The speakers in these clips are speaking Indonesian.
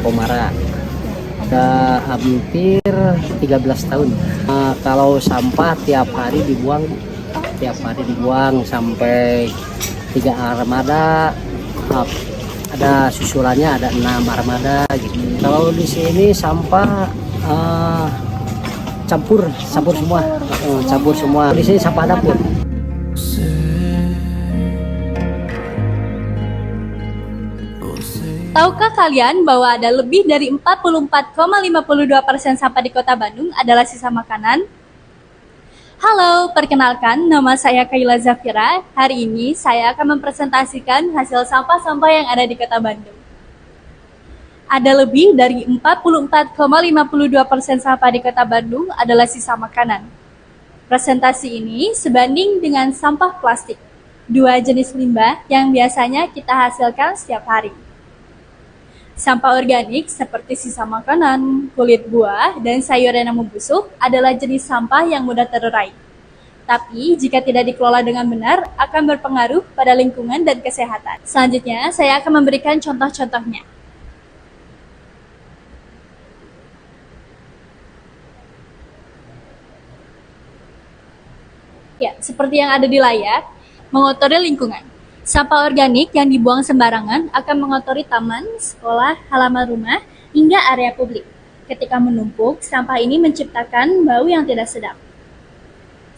Komara. Udah hampir 13 tahun. Kalau sampah tiap hari dibuang sampai 3 armada. Ada susulannya, ada 6 armada gitu. Kalau di sini sampah campur semua. Di sini sampah dapur. Tahukah kalian bahwa ada lebih dari 44,52% sampah di Kota Bandung adalah sisa makanan? Halo, perkenalkan nama saya Kayla Zafira. Hari ini saya akan mempresentasikan hasil sampah-sampah yang ada di Kota Bandung. Ada lebih dari 44,52% sampah di Kota Bandung adalah sisa makanan. Presentasi ini sebanding dengan sampah plastik, dua jenis limbah yang biasanya kita hasilkan setiap hari. Sampah organik seperti sisa makanan, kulit buah, dan sayuran yang membusuk adalah jenis sampah yang mudah terurai. Tapi jika tidak dikelola dengan benar, akan berpengaruh pada lingkungan dan kesehatan. Selanjutnya, saya akan memberikan contoh-contohnya. Ya, seperti yang ada di layar, mengotori lingkungan. Sampah organik yang dibuang sembarangan akan mengotori taman, sekolah, halaman rumah, hingga area publik. Ketika menumpuk, sampah ini menciptakan bau yang tidak sedap.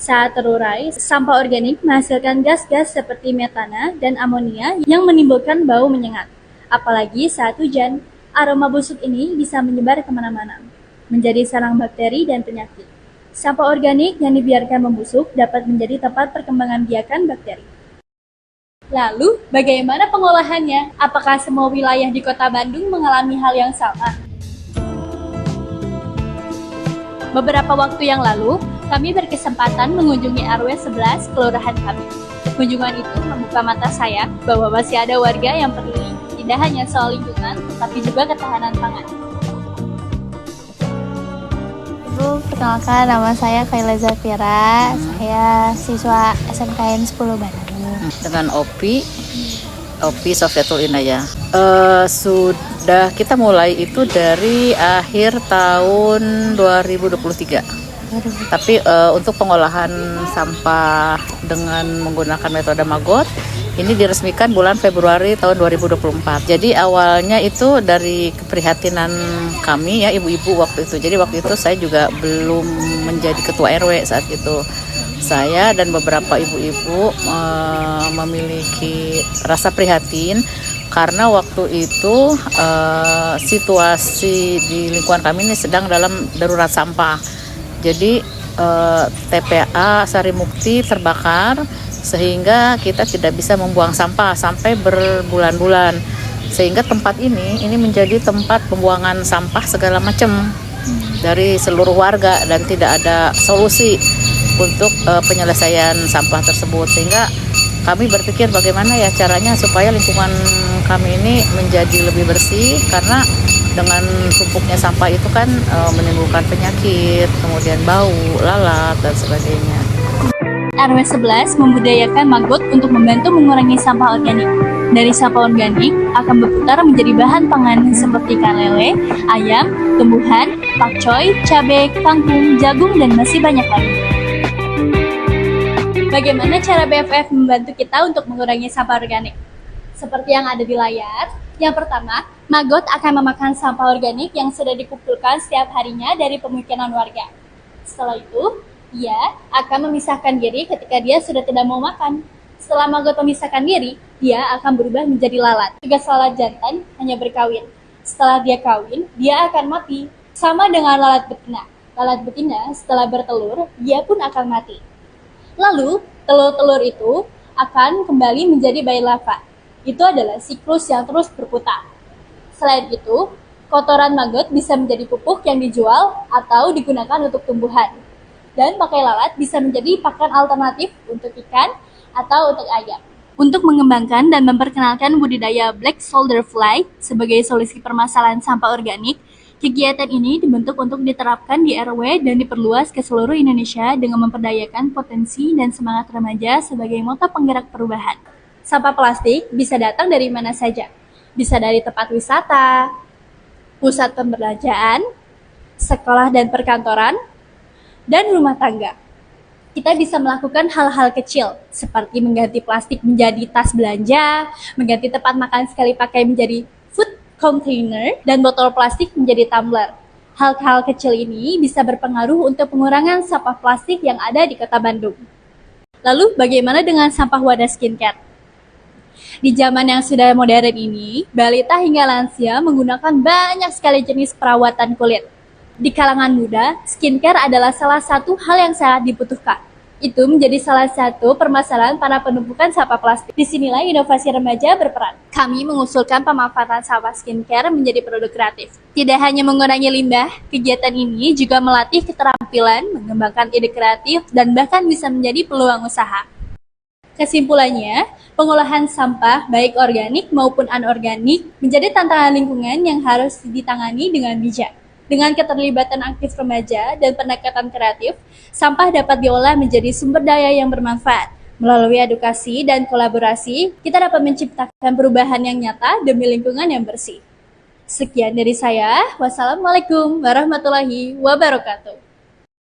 Saat terurai, sampah organik menghasilkan gas-gas seperti metana dan amonia yang menimbulkan bau menyengat. Apalagi saat hujan, aroma busuk ini bisa menyebar kemana-mana, menjadi sarang bakteri dan penyakit. Sampah organik yang dibiarkan membusuk dapat menjadi tempat perkembangan biakan bakteri. Lalu, bagaimana pengolahannya? Apakah semua wilayah di Kota Bandung mengalami hal yang sama? Beberapa waktu yang lalu, kami berkesempatan mengunjungi RW 11 kelurahan kami. Kunjungan itu membuka mata saya bahwa masih ada warga yang peduli, tidak hanya soal lingkungan, tapi juga ketahanan pangan. Perkenalkan, nama saya Kayla Zafira. Saya siswa SMKN 10 Bandung. Dengan Opi Sofyatul Inayah. Sudah kita mulai itu dari akhir tahun 2023. Tapi untuk pengolahan sampah dengan menggunakan metode Maggot ini diresmikan bulan Februari tahun 2024. Jadi awalnya itu dari keprihatinan kami ya, ibu-ibu waktu itu. Jadi waktu itu saya juga belum menjadi ketua RW saat itu. Saya dan beberapa ibu-ibu memiliki rasa prihatin karena waktu itu situasi di lingkungan kami ini sedang dalam darurat sampah. Jadi TPA Sarimukti terbakar sehingga kita tidak bisa membuang sampah sampai berbulan-bulan. Sehingga tempat ini menjadi tempat pembuangan sampah segala macam dari seluruh warga dan tidak ada solusi untuk penyelesaian sampah tersebut, sehingga kami berpikir bagaimana ya caranya supaya lingkungan kami ini menjadi lebih bersih, karena dengan tumpuknya sampah itu kan menimbulkan penyakit, kemudian bau, lalat, dan sebagainya. RW 11 membudayakan Maggot untuk membantu mengurangi sampah organik. Dari sampah organik akan berputar menjadi bahan pangan seperti ikan lele, ayam, tumbuhan, pakcoy, cabai, kangkung, jagung, dan masih banyak lagi. Bagaimana cara BFF membantu kita untuk mengurangi sampah organik? Seperti yang ada di layar, yang pertama, Maggot akan memakan sampah organik yang sudah dikumpulkan setiap harinya dari pemukiman warga. Setelah itu, ia akan memisahkan diri ketika dia sudah tidak mau makan. Setelah Maggot memisahkan diri, dia akan berubah menjadi lalat. Tugas lalat jantan hanya berkawin. Setelah dia kawin, dia akan mati. Sama dengan lalat betina. Lalat betina setelah bertelur, dia pun akan mati. Lalu, telur-telur itu akan kembali menjadi bayi larva. Itu adalah siklus yang terus berputar. Selain itu, kotoran Maggot bisa menjadi pupuk yang dijual atau digunakan untuk tumbuhan. Dan pakai lalat bisa menjadi pakan alternatif untuk ikan atau untuk ayam. Untuk mengembangkan dan memperkenalkan budidaya Black Soldier Fly sebagai solusi permasalahan sampah organik, kegiatan ini dibentuk untuk diterapkan di RW dan diperluas ke seluruh Indonesia dengan memperdayakan potensi dan semangat remaja sebagai motor penggerak perubahan. Sampah plastik bisa datang dari mana saja. Bisa dari tempat wisata, pusat pembelanjaan, sekolah dan perkantoran, dan rumah tangga. Kita bisa melakukan hal-hal kecil seperti mengganti plastik menjadi tas belanja, mengganti tempat makan sekali pakai menjadi food container, dan botol plastik menjadi tumbler. Hal-hal kecil ini bisa berpengaruh untuk pengurangan sampah plastik yang ada di Kota Bandung. Lalu bagaimana dengan sampah wadah skincare? Di zaman yang sudah modern ini, balita hingga lansia menggunakan banyak sekali jenis perawatan kulit. Di kalangan muda, skincare adalah salah satu hal yang sangat dibutuhkan. Itu menjadi salah satu permasalahan para penumpukan sampah plastik. Disinilah inovasi remaja berperan. Kami mengusulkan pemanfaatan sampah skincare menjadi produk kreatif. Tidak hanya mengurangi limbah, kegiatan ini juga melatih keterampilan, mengembangkan ide kreatif, dan bahkan bisa menjadi peluang usaha. Kesimpulannya, pengolahan sampah baik organik maupun anorganik menjadi tantangan lingkungan yang harus ditangani dengan bijak. Dengan keterlibatan aktif remaja dan pendekatan kreatif, sampah dapat diolah menjadi sumber daya yang bermanfaat. Melalui edukasi dan kolaborasi, kita dapat menciptakan perubahan yang nyata demi lingkungan yang bersih. Sekian dari saya. Wassalamualaikum warahmatullahi wabarakatuh.